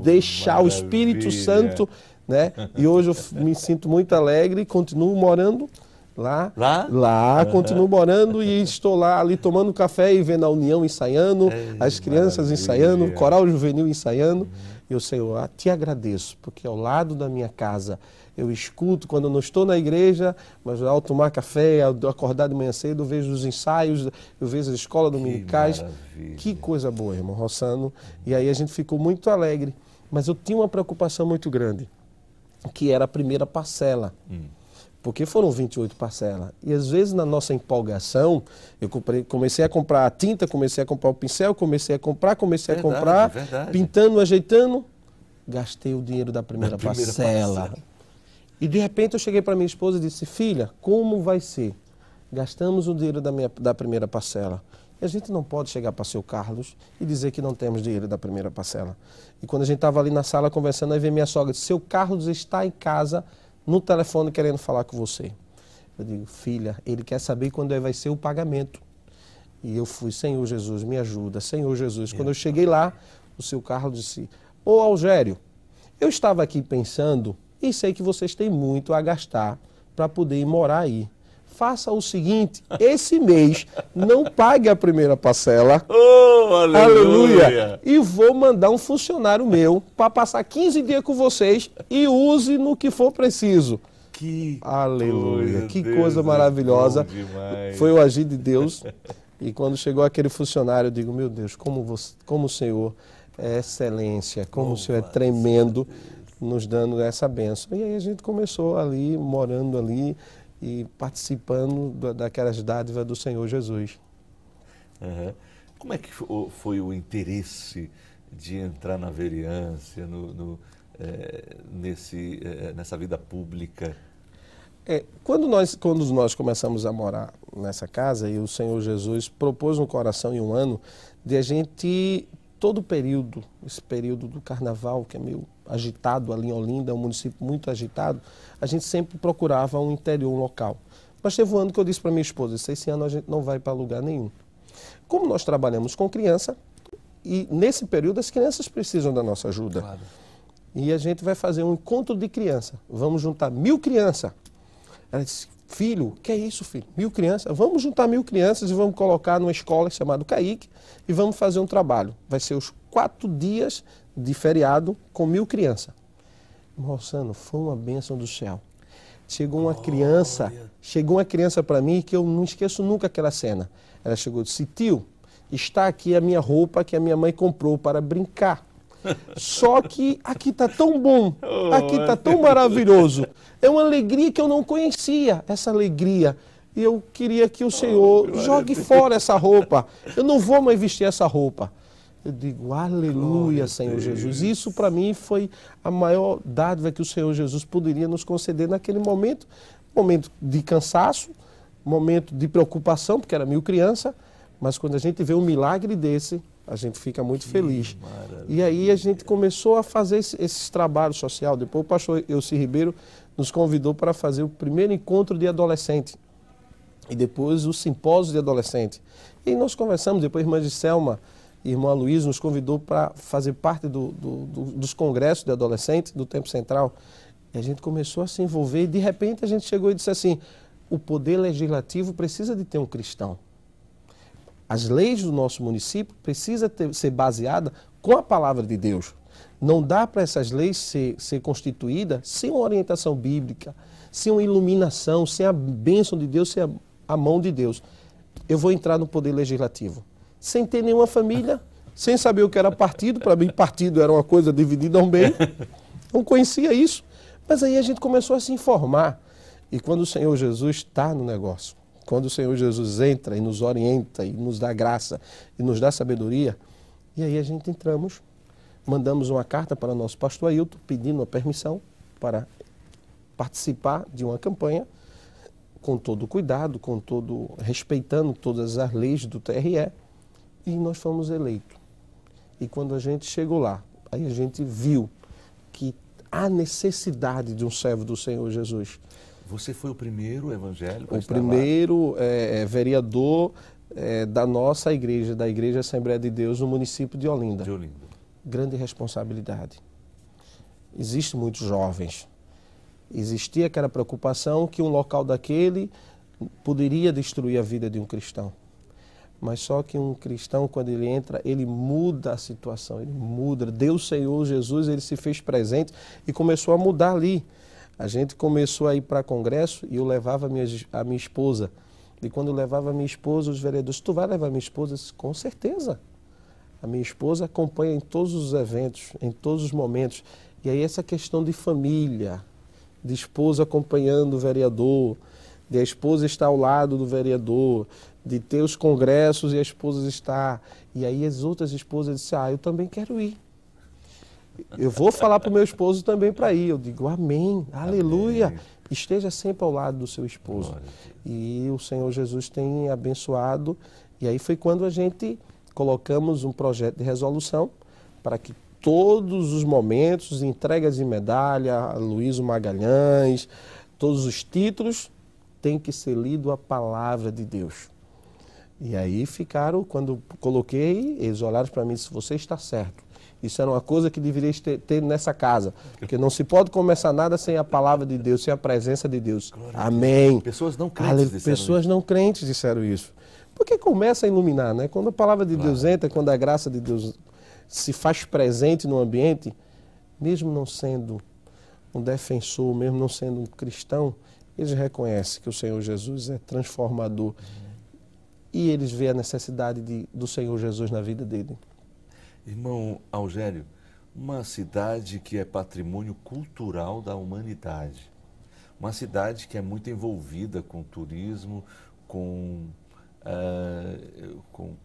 deixar maravilha. O Espírito Santo, né? E hoje eu me sinto muito alegre, continuo morando lá, continuo morando e estou lá ali tomando café e vendo a União ensaiando, as crianças ensaiando, o coral juvenil ensaiando. E o Senhor, te agradeço, porque ao lado da minha casa eu escuto, quando eu não estou na igreja, mas ao tomar café, ao acordar de manhã cedo, eu vejo os ensaios, eu vejo as escolas dominicais. Que coisa boa, irmão Rossano. E aí a gente ficou muito alegre. Mas eu tinha uma preocupação muito grande, que era a primeira parcela. Porque foram 28 parcelas. E às vezes na nossa empolgação, eu comecei a comprar a tinta, comecei a comprar o pincel, comecei a comprar, pintando, ajeitando, gastei o dinheiro da primeira parcela. E de repente eu cheguei para minha esposa e disse, filha, como vai ser? Gastamos o dinheiro da primeira parcela. E a gente não pode chegar para o seu Carlos e dizer que não temos dinheiro da primeira parcela. E quando a gente estava ali na sala conversando, aí veio minha sogra e disse, seu Carlos está em casa no telefone querendo falar com você. Eu digo, filha, ele quer saber quando vai ser o pagamento. E eu fui, Senhor Jesus, me ajuda, Senhor Jesus. Quando eu cheguei lá, o seu Carlos disse, ô Algério, eu estava aqui pensando e sei que vocês têm muito a gastar para poder ir morar aí. Faça o seguinte, esse mês não pague a primeira parcela, aleluia, e vou mandar um funcionário meu para passar 15 dias com vocês e use no que for preciso. Aleluia, que coisa maravilhosa, foi o agir de Deus. E quando chegou aquele funcionário, eu digo, meu Deus, como o Senhor é excelência, como o Senhor é tremendo, nos dando essa bênção. E aí a gente começou ali, morando ali e participando daquelas dádivas do Senhor Jesus.
Como é que foi o interesse de entrar na vereança, nessa vida pública?
Quando nós começamos a morar nessa casa, e o Senhor Jesus propôs no coração em um ano de a gente, todo o período, esse período do carnaval, que é meio agitado ali em Olinda, é um município muito agitado, a gente sempre procurava um interior, um local. Mas teve um ano que eu disse para minha esposa, esse ano a gente não vai para lugar nenhum. Como nós trabalhamos com criança, e nesse período as crianças precisam da nossa ajuda. Claro. E a gente vai fazer um encontro de criança. Vamos juntar 1000 crianças. Ela disse, filho, que é isso, filho? 1000 crianças? Vamos juntar 1000 crianças e vamos colocar numa escola chamada Caique e vamos fazer um trabalho. Vai ser os 4 dias de feriado com 1000 crianças. Rossano, foi uma bênção do céu. Chegou uma criança para mim que eu não esqueço nunca aquela cena. Ela chegou e disse, tio, está aqui a minha roupa que a minha mãe comprou para brincar. Só que aqui está tão bom, aqui está tão maravilhoso. É uma alegria que eu não conhecia, essa alegria. E eu queria que o Senhor jogue fora essa roupa. Eu não vou mais vestir essa roupa. Eu digo, aleluia, Senhor Jesus. Isso para mim foi a maior dádiva que o Senhor Jesus poderia nos conceder naquele momento. Momento de cansaço, momento de preocupação, porque era 1000 crianças. Mas quando a gente vê um milagre desse, a gente fica muito feliz. Maravilha. E aí a gente começou a fazer esses trabalhos sociais. Depois o pastor Elci Ribeiro nos convidou para fazer o primeiro encontro de adolescente. E depois o simpósio de adolescente. E nós conversamos, depois a irmã Giselma, irmã Luiz nos convidou para fazer parte dos congressos de adolescentes do Tempo Central. E a gente começou a se envolver e de repente a gente chegou e disse assim, o poder legislativo precisa de ter um cristão. As leis do nosso município precisam ser baseadas com a palavra de Deus. Não dá para essas leis ser constituídas sem uma orientação bíblica, sem uma iluminação, sem a bênção de Deus, sem a mão de Deus. Eu vou entrar no poder legislativo. Sem ter nenhuma família, sem saber o que era partido. Para mim, partido era uma coisa dividida ao meio. Não conhecia isso. Mas aí a gente começou a se informar. E quando o Senhor Jesus está no negócio, quando o Senhor Jesus entra e nos orienta, e nos dá graça, e nos dá sabedoria, e aí a gente entramos mandamos uma carta para o nosso pastor Ailton, pedindo a permissão para participar de uma campanha, com todo cuidado, respeitando todas as leis do TRE, e nós fomos eleitos. E quando a gente chegou lá, aí a gente viu que há necessidade de um servo do Senhor Jesus.
Você foi o primeiro evangélico a
O primeiro vereador da nossa igreja, da Igreja Assembleia de Deus, no município de Olinda. Grande responsabilidade. Existem muitos jovens. Existia aquela preocupação que um local daquele poderia destruir a vida de um cristão. Mas só que um cristão, quando ele entra, ele muda a situação, ele muda. Deus, Senhor Jesus, ele se fez presente e começou a mudar ali. A gente começou a ir para congresso e eu levava a minha esposa. E quando eu levava a minha esposa, os vereadores, tu vai levar a minha esposa? Eu disse, com certeza. A minha esposa acompanha em todos os eventos, em todos os momentos. E aí essa questão de família, de esposa acompanhando o vereador, de a esposa estar ao lado do vereador, de ter os congressos e a esposa estar. E aí as outras esposas disseram, eu também quero ir. Eu vou falar para o meu esposo também para ir. Eu digo, amém, aleluia. Amém. Esteja sempre ao lado do seu esposo. E o Senhor Jesus tem abençoado. E aí foi quando a gente colocamos um projeto de resolução para que todos os momentos, entregas de medalha, Luísio Magalhães, todos os títulos, tem que ser lido a palavra de Deus. E aí ficaram, quando coloquei, eles olharam para mim e disseram, você está certo. Isso era uma coisa que deveria ter nessa casa. Porque não se pode começar nada sem a palavra de Deus, sem a presença de Deus. Glória amém.
Pessoas não crentes disseram
Pessoas não crentes disseram isso. Porque começa a iluminar, né? Quando a palavra de Deus entra, quando a graça de Deus se faz presente no ambiente, mesmo não sendo um defensor, mesmo não sendo um cristão, eles reconhecem que o Senhor Jesus é transformador. E eles veem a necessidade do Senhor Jesus na vida dele.
Irmão Algério, uma cidade que é patrimônio cultural da humanidade, uma cidade que é muito envolvida com turismo, com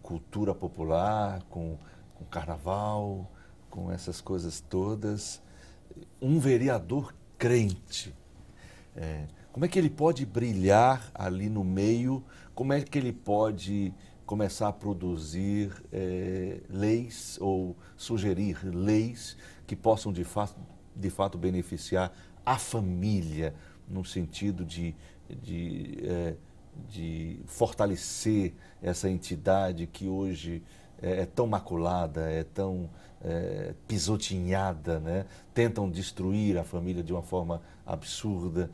cultura popular, com carnaval, com essas coisas todas. Um vereador crente, como é que ele pode brilhar ali no meio? Como é que ele pode começar a produzir leis ou sugerir leis que possam de fato beneficiar a família, no sentido de fortalecer essa entidade que hoje é tão maculada, é tão pisotinhada, né? Tentam destruir a família de uma forma absurda.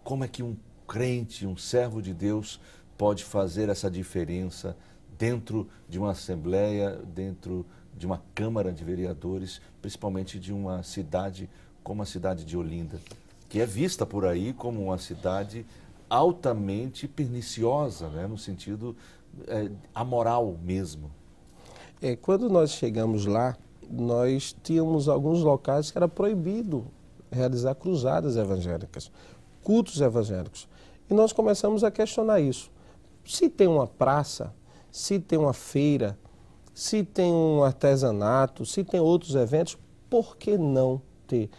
Como é que um crente, um servo de Deus, pode fazer essa diferença dentro de uma assembleia, dentro de uma Câmara de Vereadores, principalmente de uma cidade como a cidade de Olinda, que é vista por aí como uma cidade altamente perniciosa, né, no sentido amoral mesmo.
Quando nós chegamos lá, nós tínhamos alguns locais que era proibido realizar cruzadas evangélicas, cultos evangélicos. E nós começamos a questionar isso. Se tem uma praça, se tem uma feira, se tem um artesanato, se tem outros eventos, por que não ter?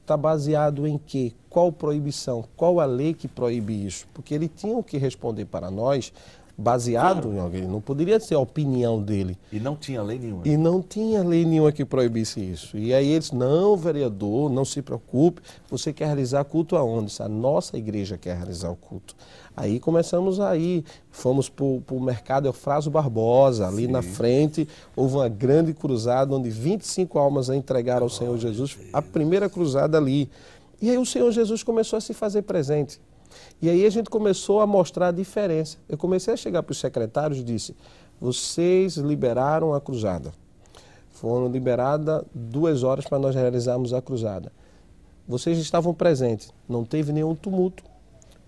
Está baseado em quê? Qual proibição? Qual a lei que proíbe isso? Porque ele tinha que responder para nós baseado em alguém, não poderia ser a opinião dele.
E não tinha lei nenhuma.
E não tinha lei nenhuma que proibisse isso. E aí eles, não, vereador, não se preocupe, você quer realizar culto aonde? A nossa igreja quer realizar o culto. Aí começamos a ir, fomos para o mercado Eufrásio Barbosa, ali na frente, houve uma grande cruzada, onde 25 almas a entregaram ao Senhor Jesus, a primeira cruzada ali. E aí o Senhor Jesus começou a se fazer presente. E aí a gente começou a mostrar a diferença. Eu comecei a chegar para os secretários e disse, vocês liberaram a cruzada. Foram liberadas 2 horas para nós realizarmos a cruzada. Vocês estavam presentes, não teve nenhum tumulto,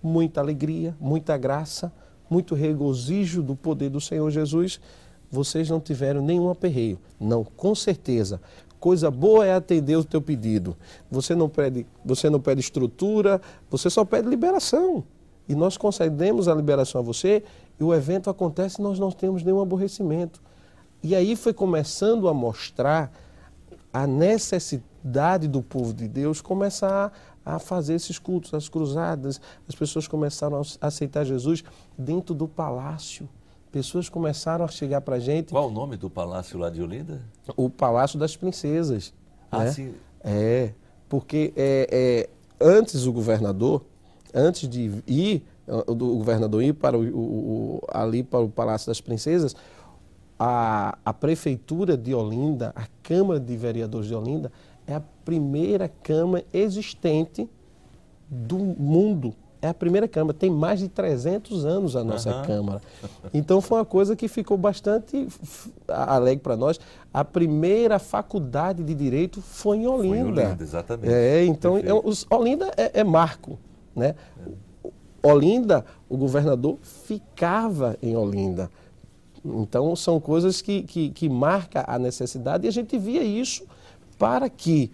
muita alegria, muita graça, muito regozijo do poder do Senhor Jesus. Vocês não tiveram nenhum aperreio. Não, com certeza. Coisa boa é atender o teu pedido. Você não pede estrutura, você só pede liberação. E nós concedemos a liberação a você e o evento acontece e nós não temos nenhum aborrecimento. E aí foi começando a mostrar a necessidade do povo de Deus começar a fazer esses cultos, as cruzadas. As pessoas começaram a aceitar Jesus dentro do palácio. Pessoas começaram a chegar para a gente.
Qual o nome do palácio lá de Olinda?
O Palácio das Princesas.
Ah,
né?
sim.
Porque antes o governador, antes de ir, do governador ir para ali para o Palácio das Princesas, a Prefeitura de Olinda, a Câmara de Vereadores de Olinda, é a primeira Câmara existente do mundo. É a primeira Câmara, tem mais de 300 anos a nossa Câmara. Então foi uma coisa que ficou bastante alegre para nós. A primeira faculdade de Direito foi em Olinda.
Foi em Olinda, exatamente.
Então Olinda é marco, né? Olinda, o governador ficava em Olinda. Então são coisas que marcam a necessidade, e a gente via isso para que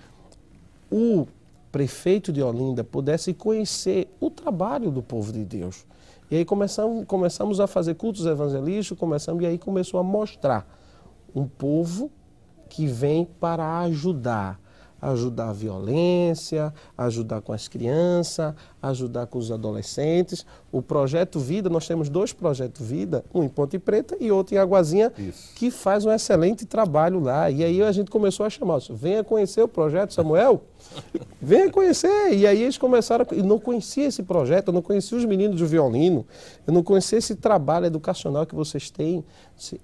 o prefeito de Olinda pudesse conhecer o trabalho do povo de Deus. E aí começamos a fazer cultos evangelísticos, e aí começou a mostrar um povo que vem para ajudar a violência, ajudar com as crianças, ajudar com os adolescentes. O Projeto Vida, nós temos 2 Projetos Vida, um em Ponte Preta e outro em Aguazinha, que faz um excelente trabalho lá. E aí a gente começou a chamar, venha conhecer o Projeto Samuel, venha conhecer. E aí eles começaram, eu não conhecia esse projeto, eu não conhecia os meninos de violino, eu não conhecia esse trabalho educacional que vocês têm.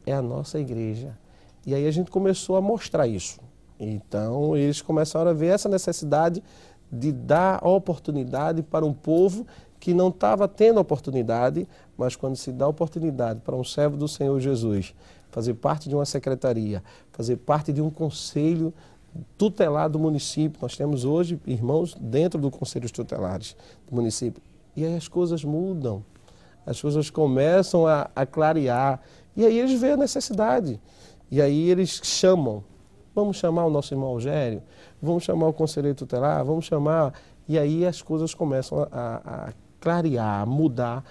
É a nossa igreja. E aí a gente começou a mostrar isso. Então, eles começaram a ver essa necessidade de dar oportunidade para um povo que não estava tendo oportunidade, mas quando se dá oportunidade para um servo do Senhor Jesus fazer parte de uma secretaria, fazer parte de um conselho tutelar do município. Nós temos hoje irmãos dentro do conselho tutelares do município. E aí as coisas mudam, as coisas começam a clarear. E aí eles veem a necessidade. E aí eles chamam. Vamos chamar o nosso irmão Algério, vamos chamar o conselheiro tutelar, vamos chamar... E aí as coisas começam a clarear, a mudar,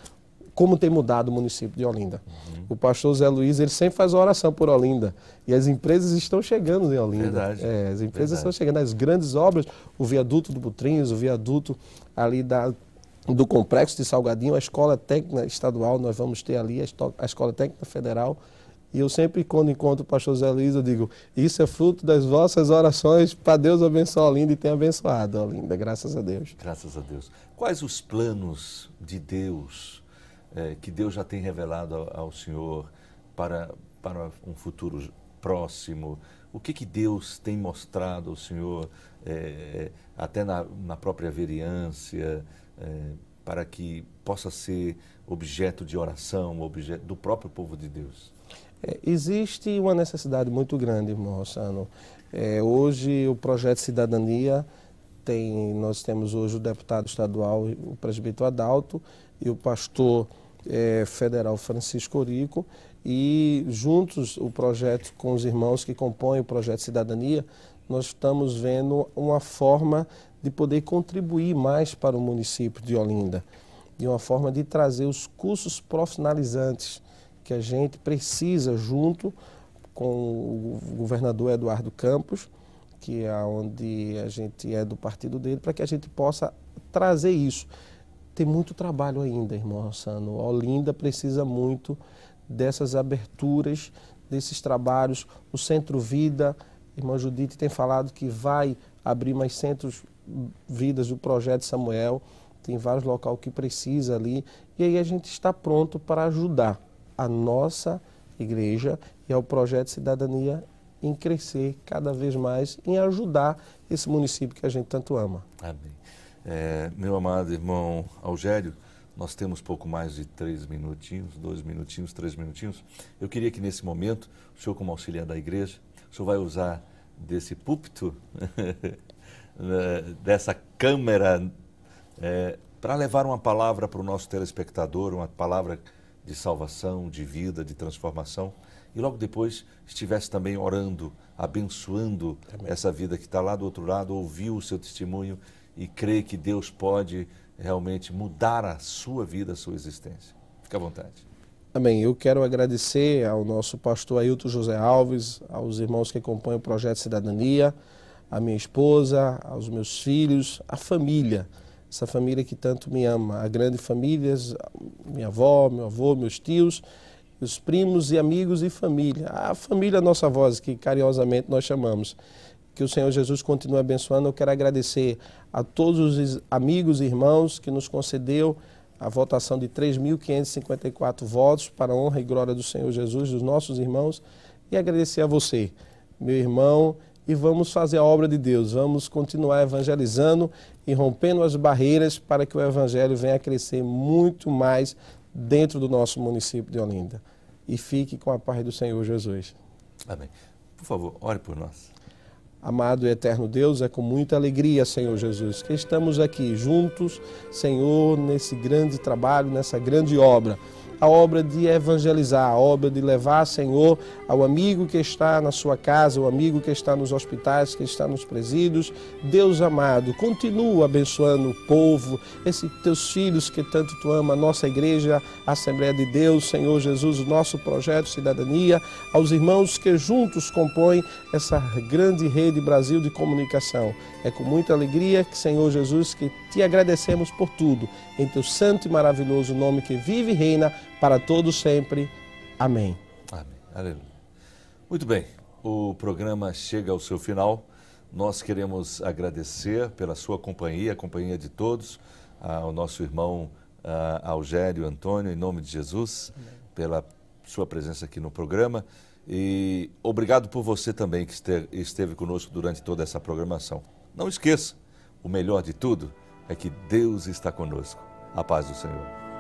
como tem mudado o município de Olinda. O pastor Zé Luiz, ele sempre faz oração por Olinda. E as empresas estão chegando em Olinda.
Verdade.
As empresas estão chegando. As grandes obras, o viaduto do Butrinhos, o viaduto ali do Complexo de Salgadinho, a Escola Técnica Estadual, nós vamos ter ali a Escola Técnica Federal. E eu sempre, quando encontro o pastor Zé Luiz, eu digo, isso é fruto das vossas orações para Deus abençoar Olinda, e tem abençoado Olinda, graças a Deus.
Graças a Deus. Quais os planos de Deus, que Deus já tem revelado ao Senhor para um futuro próximo? O que Deus tem mostrado ao Senhor, até na própria vereança, para que possa ser objeto de oração, objeto do próprio povo de Deus?
Existe uma necessidade muito grande, irmão Rossano. Hoje o Projeto Cidadania nós temos hoje o deputado estadual, o presbítero Adalto, e o pastor federal Francisco Orico, e juntos o projeto com os irmãos que compõem o Projeto Cidadania, nós estamos vendo uma forma de poder contribuir mais para o município de Olinda, de uma forma de trazer os cursos profissionalizantes que a gente precisa, junto com o governador Eduardo Campos, que é onde a gente é do partido dele, para que a gente possa trazer isso. Tem muito trabalho ainda, irmão Rossano. Olinda precisa muito dessas aberturas, desses trabalhos. O Centro Vida, irmã Judite tem falado que vai abrir mais centros vidas do Projeto Samuel. Tem vários locais que precisa ali. E aí a gente está pronto para ajudar a nossa igreja e ao Projeto Cidadania em crescer cada vez mais, em ajudar esse município que a gente tanto ama.
Amém. Meu amado irmão Algério, nós temos pouco mais de 3 minutinhos, 2 minutinhos, 3 minutinhos. Eu queria que nesse momento, o senhor como auxiliar da igreja, o senhor vai usar desse púlpito, dessa câmera, para levar uma palavra para o nosso telespectador, uma palavra de salvação, de vida, de transformação, e logo depois estivesse também orando, abençoando essa vida que está lá do outro lado, ouviu o seu testemunho e crê que Deus pode realmente mudar a sua vida, a sua existência. Fique à vontade.
Amém. Eu quero agradecer ao nosso pastor Ailton José Alves, aos irmãos que compõem o Projeto Cidadania, à minha esposa, aos meus filhos, à família, essa família que tanto me ama, a grande família, minha avó, meu avô, meus tios, os primos e amigos e família, a família Nossa Voz, que carinhosamente nós chamamos. Que o Senhor Jesus continue abençoando. Eu quero agradecer a todos os amigos e irmãos que nos concedeu a votação de 3.554 votos para a honra e glória do Senhor Jesus, dos nossos irmãos, e agradecer a você, meu irmão, e vamos fazer a obra de Deus, vamos continuar evangelizando e rompendo as barreiras para que o Evangelho venha a crescer muito mais dentro do nosso município de Olinda. E fique com a paz do Senhor Jesus.
Amém. Por favor, ore por nós.
Amado e eterno Deus, é com muita alegria, Senhor Jesus, que estamos aqui juntos, Senhor, nesse grande trabalho, nessa grande obra. A obra de evangelizar, a obra de levar, Senhor, ao amigo que está na sua casa, o amigo que está nos hospitais, que está nos presídios. Deus amado, continua abençoando o povo, esses teus filhos que tanto tu ama, a nossa igreja, a Assembleia de Deus, Senhor Jesus, o nosso projeto Cidadania, aos irmãos que juntos compõem essa grande rede Brasil de comunicação. É com muita alegria que, Senhor Jesus, que te agradecemos por tudo, em teu santo e maravilhoso nome que vive e reina para todos sempre. Amém.
Amém. Aleluia. Muito bem, o programa chega ao seu final. Nós queremos agradecer pela sua companhia, a companhia de todos, ao nosso irmão Algério Antônio, em nome de Jesus, amém, pela sua presença aqui no programa. E obrigado por você também que esteve conosco durante toda essa programação. Não esqueça, o melhor de tudo é que Deus está conosco. A paz do Senhor.